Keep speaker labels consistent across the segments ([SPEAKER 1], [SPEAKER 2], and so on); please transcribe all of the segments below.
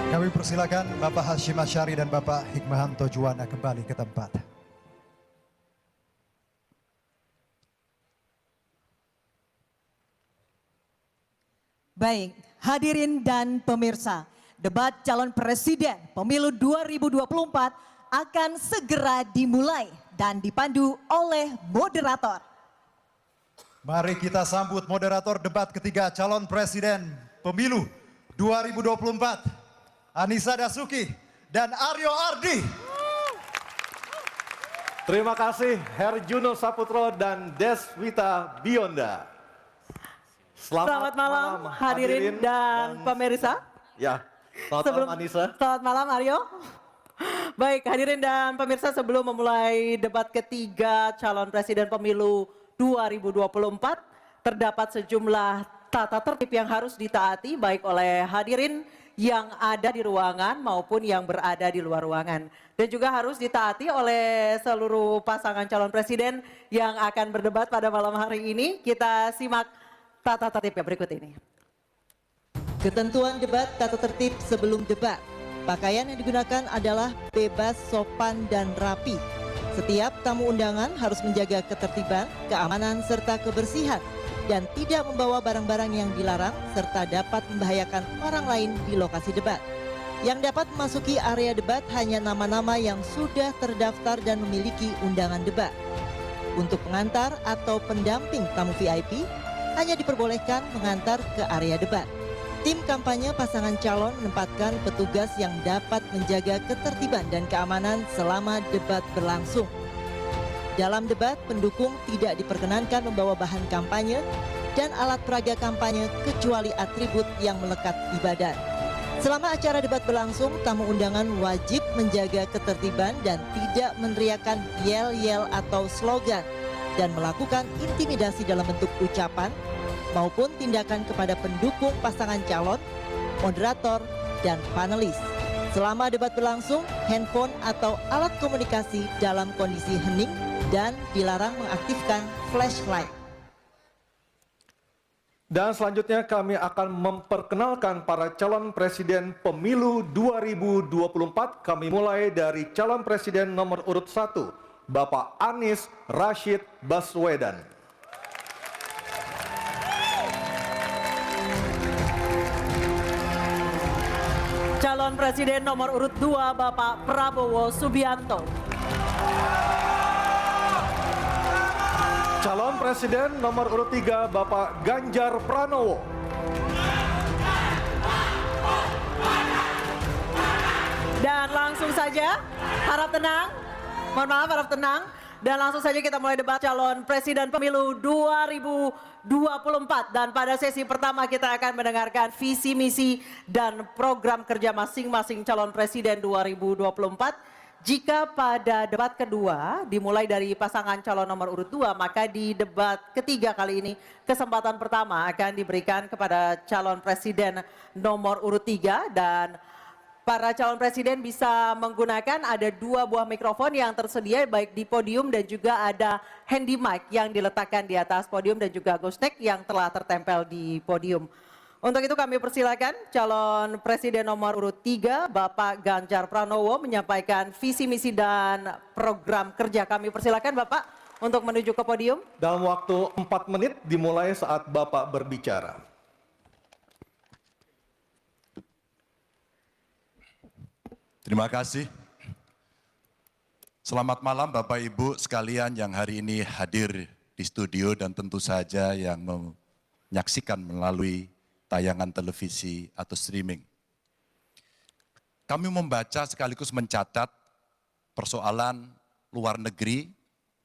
[SPEAKER 1] Kami persilakan Bapak Hashim Asyari dan Bapak Hikmahanto Juwana kembali ke tempat.
[SPEAKER 2] Baik, hadirin dan pemirsa, debat calon presiden pemilu 2024 akan segera dimulai dan dipandu oleh moderator.
[SPEAKER 1] Mari kita sambut moderator debat ketiga calon presiden pemilu 2024, Anissa Dasuki dan Aryo Ardi.
[SPEAKER 3] Terima kasih Herjuno Saputro dan Deswita Bionda.
[SPEAKER 2] Selamat malam hadirin dan pemirsa.
[SPEAKER 3] Ya, selamat malam Anissa.
[SPEAKER 2] Selamat malam Aryo. Baik, hadirin dan pemirsa, sebelum memulai debat ketiga calon presiden pemilu 2024, terdapat sejumlah tata tertib yang harus ditaati baik oleh hadirin yang ada di ruangan maupun yang berada di luar ruangan. Dan juga harus ditaati oleh seluruh pasangan calon presiden yang akan berdebat pada malam hari ini. Kita simak tata tertib yang berikut ini. Ketentuan debat tata tertib sebelum debat. Pakaian yang digunakan adalah bebas, sopan, dan rapi. Setiap tamu undangan harus menjaga ketertiban, keamanan, serta kebersihan, dan tidak membawa barang-barang yang dilarang, serta dapat membahayakan orang lain di lokasi debat. Yang dapat memasuki area debat hanya nama-nama yang sudah terdaftar dan memiliki undangan debat. Untuk pengantar atau pendamping tamu VIP, hanya diperbolehkan mengantar ke area debat. Tim kampanye pasangan calon menempatkan petugas yang dapat menjaga ketertiban dan keamanan selama debat berlangsung. Dalam debat, pendukung tidak diperkenankan membawa bahan kampanye dan alat peraga kampanye kecuali atribut yang melekat di badan. Selama acara debat berlangsung, tamu undangan wajib menjaga ketertiban dan tidak meneriakkan yel-yel atau slogan dan melakukan intimidasi dalam bentuk ucapan maupun tindakan kepada pendukung pasangan calon, moderator, dan panelis. Selama debat berlangsung, handphone atau alat komunikasi dalam kondisi hening dan dilarang mengaktifkan flashlight.
[SPEAKER 3] Dan selanjutnya kami akan memperkenalkan para calon presiden pemilu 2024. Kami mulai dari calon presiden nomor urut 1, Bapak Anies Rashid Baswedan.
[SPEAKER 2] Calon presiden nomor urut 2, Bapak Prabowo Subianto.
[SPEAKER 3] Calon presiden nomor urut 3, Bapak Ganjar Pranowo.
[SPEAKER 2] Dan langsung saja, harap tenang, mohon maaf, harap tenang. Dan langsung saja kita mulai debat calon presiden pemilu 2024. Dan pada sesi pertama kita akan mendengarkan visi misi dan program kerja masing-masing calon presiden 2024. Jika pada debat kedua dimulai dari pasangan calon nomor urut 2, maka di debat ketiga kali ini kesempatan pertama akan diberikan kepada calon presiden nomor urut 3. Dan para calon presiden bisa menggunakan ada 2 buah mikrofon yang tersedia baik di podium dan juga ada handy mic yang diletakkan di atas podium dan juga ghostek yang telah tertempel di podium. Untuk itu kami persilakan calon presiden nomor urut 3 Bapak Ganjar Pranowo menyampaikan visi misi dan program kerja. Kami persilakan Bapak untuk menuju ke podium.
[SPEAKER 3] Dalam waktu 4 menit dimulai saat Bapak berbicara.
[SPEAKER 4] Terima kasih. Selamat malam Bapak Ibu sekalian yang hari ini hadir di studio dan tentu saja yang menyaksikan melalui tayangan televisi atau streaming. Kami membaca sekaligus mencatat persoalan luar negeri,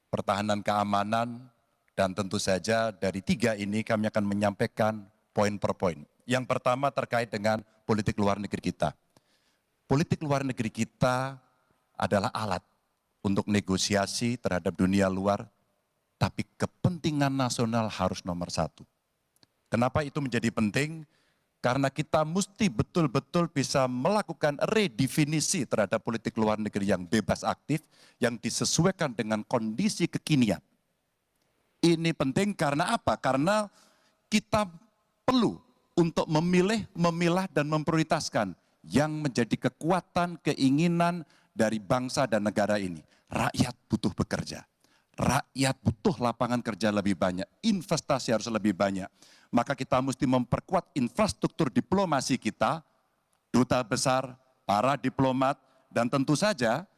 [SPEAKER 4] pertahanan keamanan, dan tentu saja dari 3 ini kami akan menyampaikan poin per poin. Yang pertama terkait dengan politik luar negeri kita. Politik luar negeri kita adalah alat untuk negosiasi terhadap dunia luar, tapi kepentingan nasional harus nomor 1. Kenapa itu menjadi penting? Karena kita mesti betul-betul bisa melakukan redefinisi terhadap politik luar negeri yang bebas aktif, yang disesuaikan dengan kondisi kekinian. Ini penting karena apa? Karena kita perlu untuk memilih, memilah, dan memprioritaskan yang menjadi kekuatan keinginan dari bangsa dan negara ini. Rakyat butuh bekerja. Rakyat butuh lapangan kerja lebih banyak, investasi harus lebih banyak. Maka kita mesti memperkuat infrastruktur diplomasi kita, duta besar, para diplomat, dan tentu saja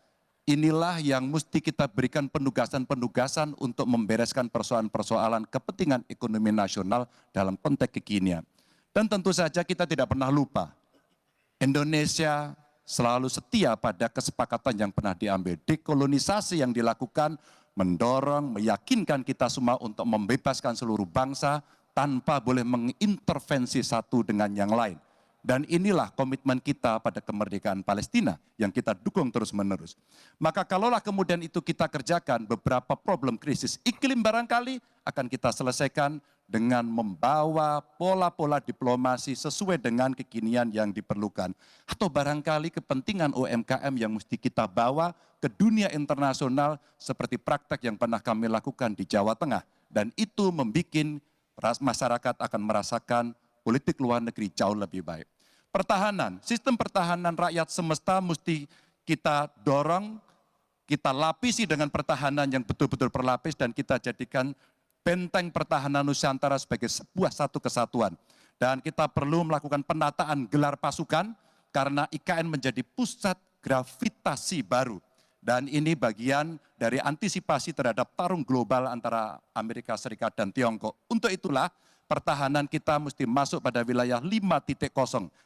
[SPEAKER 4] inilah yang mesti kita berikan penugasan-penugasan untuk membereskan persoalan-persoalan kepentingan ekonomi nasional dalam konteks kekinian. Dan tentu saja kita tidak pernah lupa, Indonesia selalu setia pada kesepakatan yang pernah diambil. Dekolonisasi yang dilakukan mendorong, meyakinkan kita semua untuk membebaskan seluruh bangsa tanpa boleh mengintervensi satu dengan yang lain. Dan inilah komitmen kita pada kemerdekaan Palestina yang kita dukung terus-menerus. Maka kalaulah kemudian itu kita kerjakan, beberapa problem krisis iklim barangkali akan kita selesaikan dengan membawa pola-pola diplomasi sesuai dengan kekinian yang diperlukan. Atau barangkali kepentingan UMKM yang mesti kita bawa ke dunia internasional seperti praktek yang pernah kami lakukan di Jawa Tengah. Dan itu membuat masyarakat akan merasakan politik luar negeri jauh lebih baik. Pertahanan, sistem pertahanan rakyat semesta mesti kita dorong, kita lapisi dengan pertahanan yang betul-betul berlapis dan kita jadikan benteng pertahanan Nusantara sebagai sebuah satu kesatuan. Dan kita perlu melakukan penataan gelar pasukan karena IKN menjadi pusat gravitasi baru. Dan ini bagian dari antisipasi terhadap tarung global antara Amerika Serikat dan Tiongkok. Untuk itulah pertahanan kita mesti masuk pada wilayah 5.0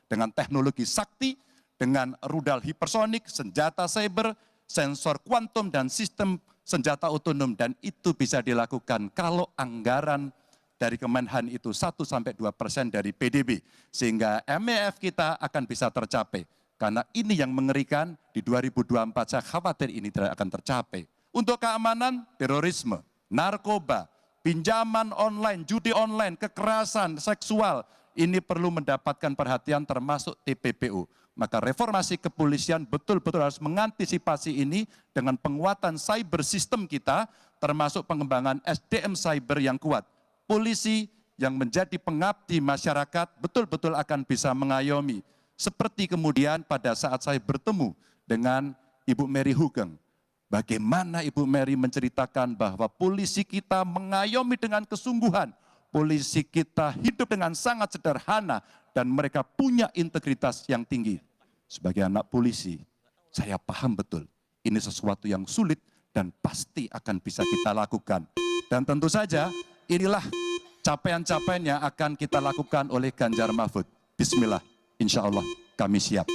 [SPEAKER 4] dengan teknologi sakti, dengan rudal hipersonik, senjata cyber, sensor kuantum, dan sistem senjata otonom. Dan itu bisa dilakukan kalau anggaran dari Kemenhan itu 1-2% dari PDB. Sehingga MEF kita akan bisa tercapai. Karena ini yang mengerikan, di 2024 saya khawatir ini tidak akan tercapai. Untuk keamanan, terorisme, narkoba, pinjaman online, judi online, kekerasan seksual, ini perlu mendapatkan perhatian termasuk TPPU. Maka reformasi kepolisian betul-betul harus mengantisipasi ini dengan penguatan cyber system kita, termasuk pengembangan SDM cyber yang kuat. Polisi yang menjadi pengabdi masyarakat betul-betul akan bisa mengayomi. Seperti kemudian pada saat saya bertemu dengan Ibu Mary Hugeng, bagaimana Ibu Mary menceritakan bahwa polisi kita mengayomi dengan kesungguhan, polisi kita hidup dengan sangat sederhana, dan mereka punya integritas yang tinggi. Sebagai anak polisi, saya paham betul, ini sesuatu yang sulit dan pasti akan bisa kita lakukan. Dan tentu saja, inilah capaian-capaian yang akan kita lakukan oleh Ganjar Mahfud. Bismillah. Insya Allah kami siap.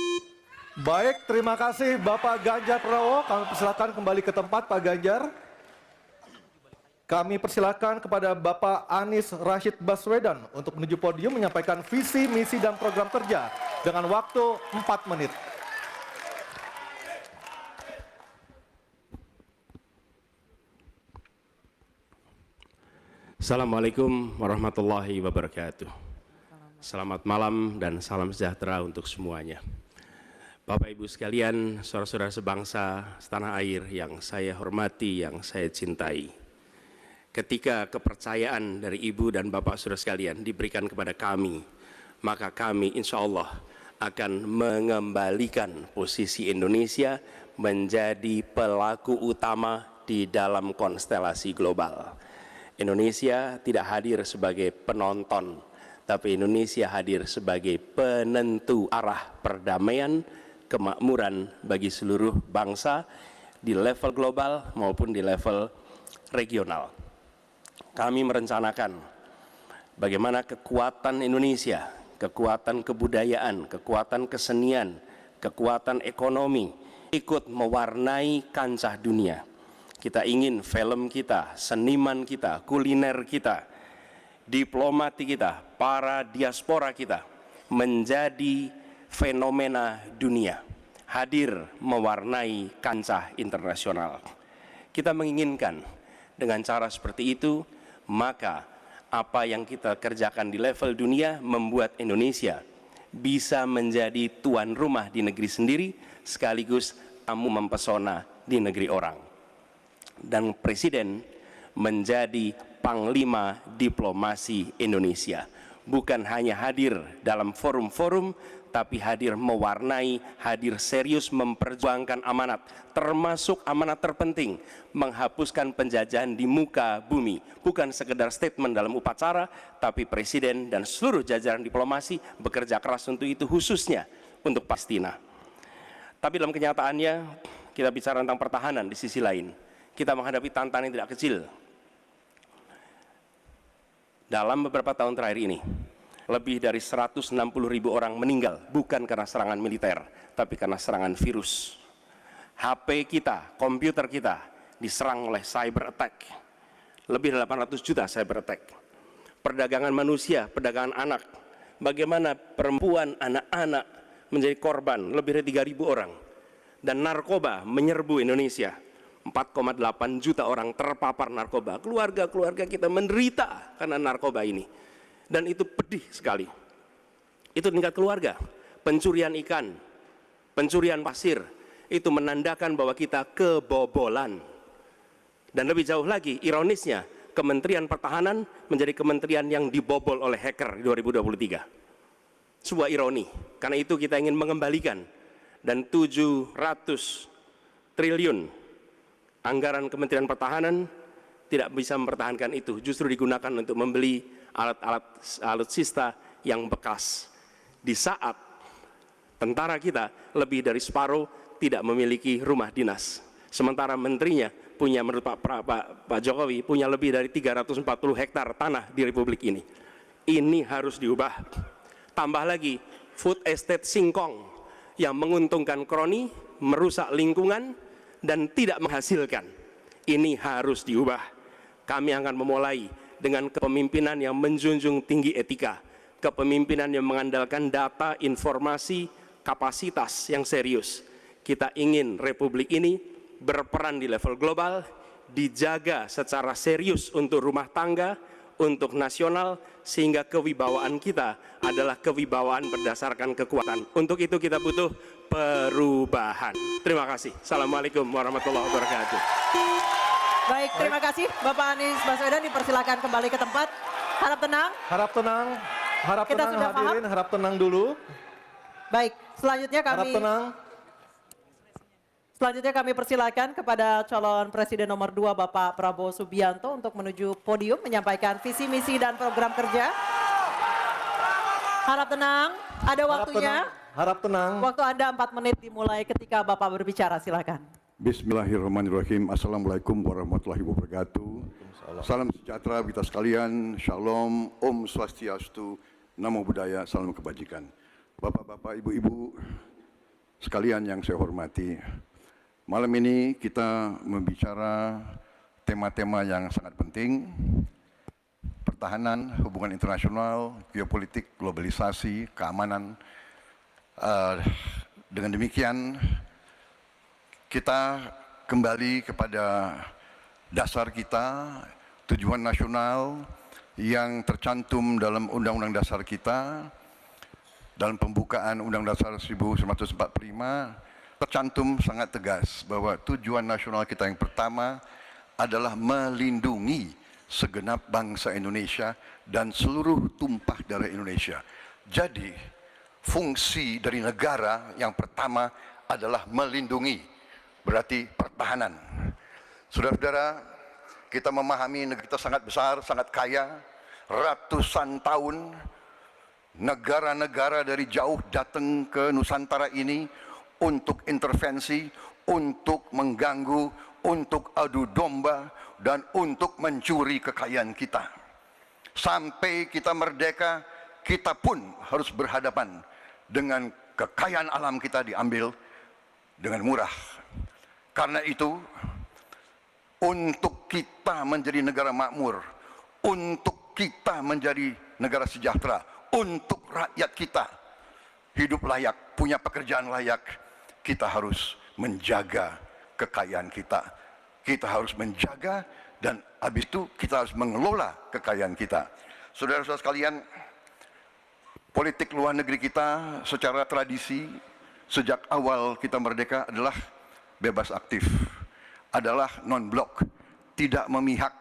[SPEAKER 3] Baik, terima kasih Bapak Ganjar Pranowo. Kami persilakan kembali ke tempat Pak Ganjar. Kami persilakan kepada Bapak Anies Rashid Baswedan untuk menuju podium menyampaikan visi, misi, dan program kerja dengan waktu 4 menit.
[SPEAKER 5] Assalamualaikum warahmatullahi wabarakatuh. Selamat malam dan salam sejahtera untuk semuanya. Bapak Ibu sekalian, saudara-saudara sebangsa setanah air yang saya hormati, yang saya cintai. Ketika kepercayaan dari Ibu dan Bapak saudara sekalian diberikan kepada kami, maka kami insya Allah akan mengembalikan posisi Indonesia menjadi pelaku utama di dalam konstelasi global. Indonesia tidak hadir sebagai penonton, tapi Indonesia hadir sebagai penentu arah perdamaian, kemakmuran bagi seluruh bangsa di level global maupun di level regional. Kami merencanakan bagaimana kekuatan Indonesia, kekuatan kebudayaan, kekuatan kesenian, kekuatan ekonomi ikut mewarnai kancah dunia. Kita ingin film kita, seniman kita, kuliner kita, diplomati kita, para diaspora kita menjadi fenomena dunia, hadir mewarnai kancah internasional. Kita menginginkan dengan cara seperti itu, maka apa yang kita kerjakan di level dunia membuat Indonesia bisa menjadi tuan rumah di negeri sendiri, sekaligus tamu mempesona di negeri orang. Dan Presiden menjadi panglima diplomasi Indonesia, bukan hanya hadir dalam forum-forum, tapi hadir mewarnai, hadir serius memperjuangkan amanat, termasuk amanat terpenting, menghapuskan penjajahan di muka bumi. Bukan sekedar statement dalam upacara, tapi Presiden dan seluruh jajaran diplomasi bekerja keras untuk itu, khususnya untuk Palestina. Tapi dalam kenyataannya, kita bicara tentang pertahanan di sisi lain. Kita menghadapi tantangan yang tidak kecil. Dalam beberapa tahun terakhir ini, lebih dari 160.000 orang meninggal, bukan karena serangan militer, tapi karena serangan virus. HP kita, komputer kita, diserang oleh cyber attack. Lebih dari 800 juta cyber attack. Perdagangan manusia, perdagangan anak. Bagaimana perempuan, anak-anak menjadi korban, lebih dari 3.000 orang. Dan narkoba menyerbu Indonesia. 4,8 juta orang terpapar narkoba. Keluarga-keluarga kita menderita karena narkoba ini. Dan itu pedih sekali. Itu tingkat keluarga. Pencurian ikan, pencurian pasir, itu menandakan bahwa kita kebobolan. Dan lebih jauh lagi, ironisnya, Kementerian Pertahanan menjadi kementerian yang dibobol oleh hacker di 2023. Sebuah ironi. Karena itu kita ingin mengembalikan. Dan 700 triliun anggaran Kementerian Pertahanan tidak bisa mempertahankan itu. Justru digunakan untuk membeli alat-alat alutsista yang bekas. Di saat tentara kita lebih dari separuh tidak memiliki rumah dinas. Sementara menterinya punya, menurut Pak Jokowi, punya lebih dari 340 hektar tanah di Republik ini. Ini harus diubah. Tambah lagi, food estate singkong yang menguntungkan kroni, merusak lingkungan, dan tidak menghasilkan. Ini harus diubah. Kami akan memulai dengan kepemimpinan yang menjunjung tinggi etika, kepemimpinan yang mengandalkan data, informasi, kapasitas yang serius. Kita ingin Republik ini berperan di level global, dijaga secara serius untuk rumah tangga, untuk nasional, sehingga kewibawaan kita adalah kewibawaan berdasarkan kekuatan. Untuk itu kita butuh perubahan. Terima kasih. Assalamualaikum warahmatullahi wabarakatuh.
[SPEAKER 2] Baik, terima kasih Bapak Anies Baswedan, dipersilakan kembali ke tempat. Harap tenang.
[SPEAKER 3] Harap tenang, harap
[SPEAKER 2] Kita
[SPEAKER 3] tenang
[SPEAKER 2] sudah
[SPEAKER 3] hadirin,
[SPEAKER 2] paham?
[SPEAKER 3] harap tenang dulu.
[SPEAKER 2] Baik,
[SPEAKER 3] Harap tenang.
[SPEAKER 2] Selanjutnya kami persilakan kepada calon Presiden nomor 2 Bapak Prabowo Subianto untuk menuju podium menyampaikan visi misi dan program kerja. Harap tenang, ada waktunya.
[SPEAKER 3] Harap tenang.
[SPEAKER 2] Waktu Anda 4 menit dimulai ketika Bapak berbicara, silakan.
[SPEAKER 6] Bismillahirrahmanirrahim. Assalamualaikum warahmatullahi wabarakatuh. Salam sejahtera kita sekalian. Shalom, Om Swastiastu, Namo Buddhaya, salam kebajikan. Bapak-bapak, ibu-ibu sekalian yang saya hormati. Malam ini kita membicara tema-tema yang sangat penting. Pertahanan, hubungan internasional, geopolitik, globalisasi, keamanan. Dengan demikian, kita kembali kepada dasar kita, tujuan nasional yang tercantum dalam Undang-Undang Dasar kita, dalam pembukaan Undang-Undang Dasar 1945, tercantum sangat tegas bahwa tujuan nasional kita yang pertama adalah melindungi segenap bangsa Indonesia dan seluruh tumpah darah Indonesia. Jadi, fungsi dari negara yang pertama adalah melindungi. Berarti pertahanan. Saudara-saudara, kita memahami negeri kita sangat besar, sangat kaya. Ratusan tahun negara-negara dari jauh datang ke Nusantara ini untuk intervensi, untuk mengganggu, untuk adu domba, dan untuk mencuri kekayaan kita. Sampai kita merdeka, kita pun harus berhadapan dengan kekayaan alam kita diambil dengan murah. Karena itu, untuk kita menjadi negara makmur, untuk kita menjadi negara sejahtera, untuk rakyat kita hidup layak, punya pekerjaan layak, kita harus menjaga kekayaan kita. Kita harus menjaga dan habis itu kita harus mengelola kekayaan kita. Saudara-saudara sekalian, politik luar negeri kita secara tradisi sejak awal kita merdeka adalah bebas aktif, adalah non-blok, tidak memihak,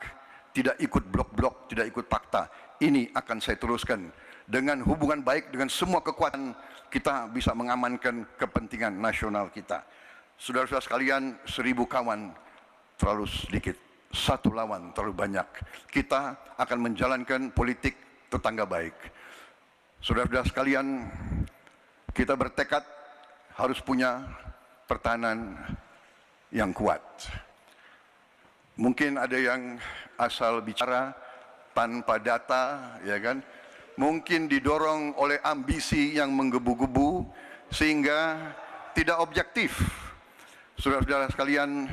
[SPEAKER 6] tidak ikut blok-blok, tidak ikut fakta. Ini akan saya teruskan dengan hubungan baik dengan semua kekuatan kita bisa mengamankan kepentingan nasional kita. Saudara-saudara sekalian, 1000 kawan terlalu sedikit, 1 lawan terlalu banyak. Kita akan menjalankan politik tetangga baik. Saudara-saudara sekalian, kita bertekad harus punya pertahanan yang kuat. Mungkin ada yang asal bicara tanpa data, ya kan? Mungkin didorong oleh ambisi yang menggebu-gebu sehingga tidak objektif. Saudara-saudara sekalian,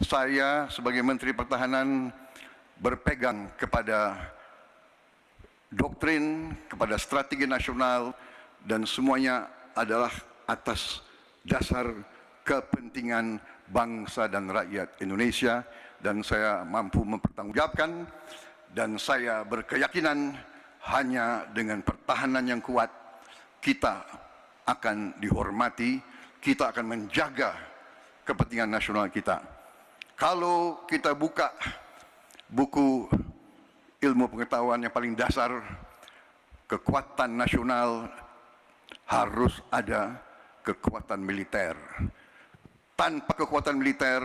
[SPEAKER 6] saya sebagai Menteri Pertahanan berpegang kepada doktrin, kepada strategi nasional, dan semuanya adalah atas dasar kepentingan bangsa dan rakyat Indonesia, dan saya mampu mempertanggungjawabkan, dan saya berkeyakinan hanya dengan pertahanan yang kuat kita akan dihormati, kita akan menjaga kepentingan nasional kita. Kalau kita buka buku ilmu pengetahuan yang paling dasar, kekuatan nasional harus ada kekuatan militer. Tanpa kekuatan militer,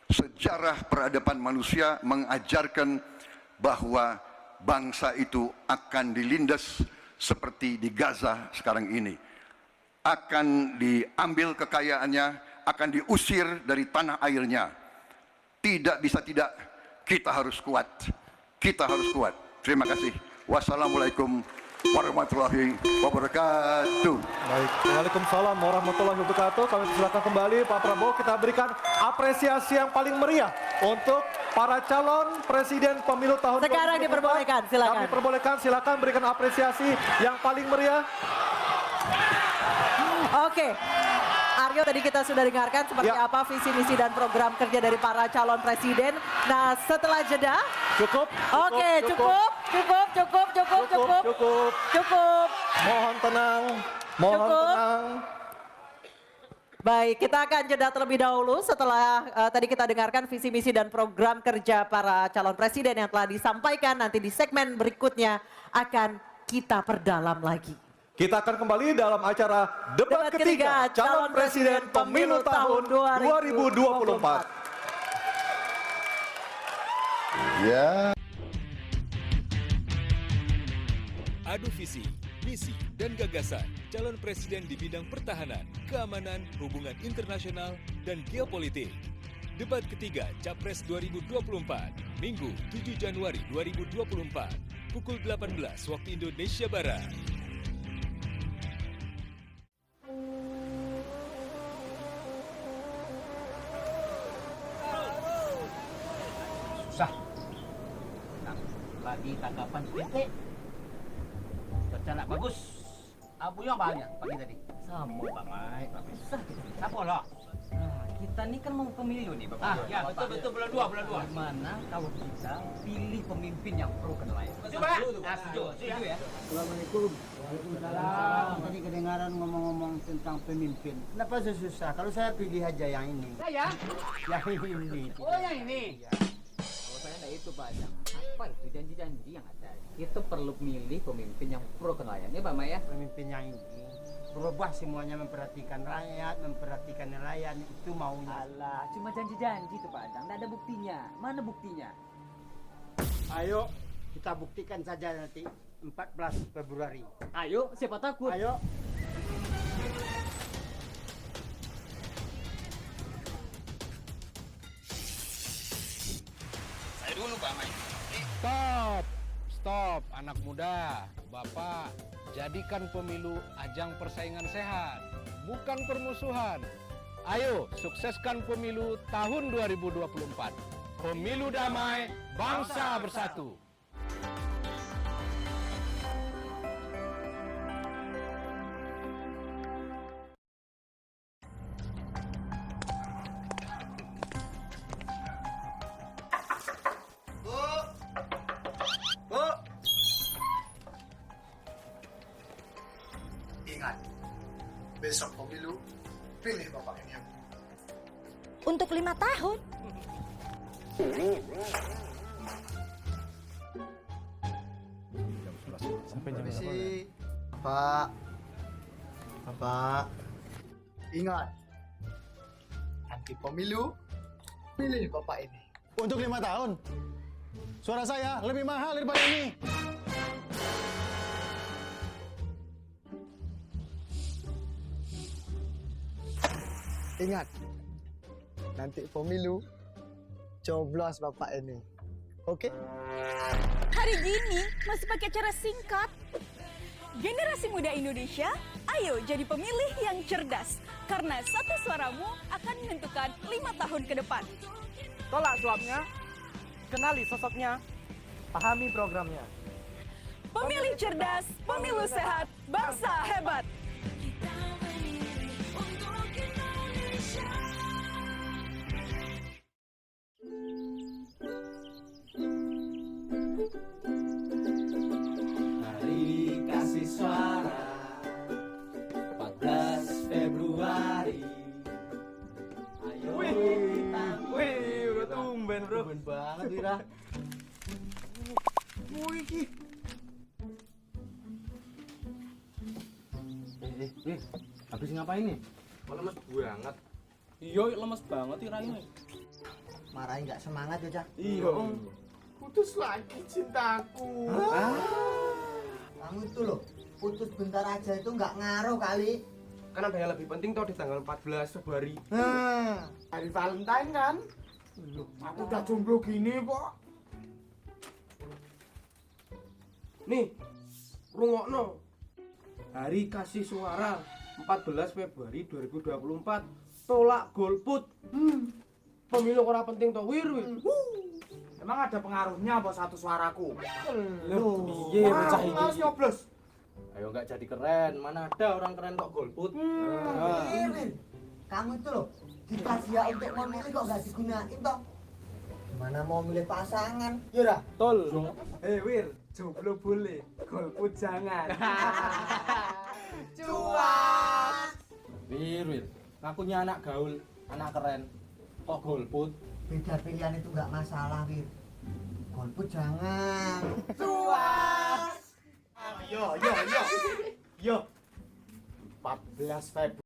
[SPEAKER 6] sejarah peradaban manusia mengajarkan bahwa bangsa itu akan dilindas seperti di Gaza sekarang ini. Akan diambil kekayaannya, akan diusir dari tanah airnya. Tidak bisa tidak, kita harus kuat. Kita harus kuat. Terima kasih. Wassalamualaikum warahmatullahi wabarakatuh.
[SPEAKER 3] Baik, waalaikumsalam warahmatullahi wabarakatuh. Kami silakan kembali Pak Prabowo, kita berikan apresiasi yang paling meriah untuk para calon presiden pemilu tahun 2024.
[SPEAKER 2] Sekarang diperbolehkan, silakan.
[SPEAKER 3] Kami perbolehkan, silakan berikan apresiasi yang paling meriah.
[SPEAKER 2] Oke, Aryo, tadi kita sudah dengarkan seperti apa visi misi dan program kerja dari para calon presiden. Nah, setelah jeda, cukup.
[SPEAKER 3] Mohon tenang, mohon tenang.
[SPEAKER 2] Baik, kita akan jeda terlebih dahulu setelah tadi kita dengarkan visi misi dan program kerja para calon presiden yang telah disampaikan. Nanti di segmen berikutnya akan kita perdalam lagi.
[SPEAKER 3] Kita akan kembali dalam acara debat ketiga calon presiden pemilu tahun 2024.
[SPEAKER 6] Ya.
[SPEAKER 7] Adu visi, misi, dan gagasan calon presiden di bidang pertahanan, keamanan, hubungan internasional, dan geopolitik. Debat ketiga Capres 2024, Minggu 7 Januari 2024, pukul 18 waktu Indonesia Barat.
[SPEAKER 8] Susah. Nah, lagi tanggapan titik. Bercanda bagus. Abunya banyak pagi tadi. Sama Pak Mai. Susah kita. Siapa loh?
[SPEAKER 9] Nah, kita nih kan mau pemilu nih Bapak.
[SPEAKER 8] Ya, betul bulan 2.
[SPEAKER 9] Gimana kalau kita pilih pemimpin yang pro kenelayan?
[SPEAKER 8] Setuju Pak? Setuju ya.
[SPEAKER 10] Assalamualaikum. Waalaikumsalam. Tadi kedengaran ngomong-ngomong tentang pemimpin. Kenapa susah? Kalau saya pilih aja yang ini.
[SPEAKER 8] Saya?
[SPEAKER 10] Yang ini.
[SPEAKER 8] Oh, yang ini.
[SPEAKER 10] Ya.
[SPEAKER 9] Kalau saya enggak itu Pak Ajang. Apa itu janji-janji yang ada? Kita perlu milih pemimpin yang pro kenelayan ya Pak Mai ya.
[SPEAKER 10] Pemimpin yang ini berubah semuanya, memperhatikan rakyat, memperhatikan nelayan, itu maunya.
[SPEAKER 9] Alah, cuma janji-janji itu Pak Ajang. Enggak ada buktinya. Mana buktinya?
[SPEAKER 10] Ayo kita buktikan saja nanti 14 Februari.
[SPEAKER 9] Ayo, siapa takut?
[SPEAKER 10] Ayo.
[SPEAKER 8] Saya dulu Pak Mai.
[SPEAKER 11] Stop, anak muda. Bapak, jadikan pemilu ajang persaingan sehat, bukan permusuhan. Ayo, sukseskan pemilu tahun 2024. Pemilu damai, bangsa bersatu.
[SPEAKER 12] Ingat, besok pemilu, pilih Bapak ini.
[SPEAKER 13] Untuk 5 tahun?
[SPEAKER 1] Sampai jam berapa?
[SPEAKER 10] Pak, Bapak, ingat, anti pemilu, pilih Bapak ini.
[SPEAKER 12] Untuk 5 tahun. Suara saya lebih mahal daripada ini.
[SPEAKER 10] Ingat, nanti pemilu, coblos Bapak ini. Oke?
[SPEAKER 13] Hari gini masih pakai cara singkat. Generasi muda Indonesia, ayo jadi pemilih yang cerdas. Karena satu suaramu akan menentukan 5 tahun ke depan.
[SPEAKER 9] Tolak suapnya, kenali sosoknya, pahami programnya.
[SPEAKER 13] Pemilih cerdas, pemilu sehat, bangsa hebat.
[SPEAKER 9] Hari kasih suara 14 Februari. Ayo kita. Wih, udah tumben bro. Tumben banget Wira. Wih. Habis ngapain nih?
[SPEAKER 11] Lemes banget.
[SPEAKER 9] Iya, lemes banget Wira ini.
[SPEAKER 10] Marahin nggak semangat ya, Cak?
[SPEAKER 9] Iya.
[SPEAKER 12] Putus lagi cintaku.
[SPEAKER 10] Kamu itu loh, putus bentar aja itu nggak ngaruh kali.
[SPEAKER 11] Kan ada yang lebih penting tau di tanggal 14 Februari.
[SPEAKER 12] Hari Valentine kan? Aku udah jomblo gini, Pok.
[SPEAKER 11] Nih, rungokno. Hari kasih suara 14 Februari 2024. Tolak golput. Pemilu ora penting to wir.
[SPEAKER 12] Emang ada pengaruhnya apa satu suaraku?
[SPEAKER 9] Loh, piye bocah
[SPEAKER 12] Aku
[SPEAKER 9] iki?
[SPEAKER 12] harus nyoblos.
[SPEAKER 9] Ayo nggak jadi keren, mana ada orang keren kok golput.
[SPEAKER 10] Kamu itu loh, dikasih ya untuk memilih kok nggak digunain toh? Gimana mau milih pasangan? Yura.
[SPEAKER 9] Tol.
[SPEAKER 12] Wir, jomblo boleh, golput jangan.
[SPEAKER 9] Wir. Ngakunya anak gaul, anak keren. Kok golput?
[SPEAKER 10] Beda pilihan itu nggak masalah, Wir. Golput jangan.
[SPEAKER 12] Yo. 14 Februari.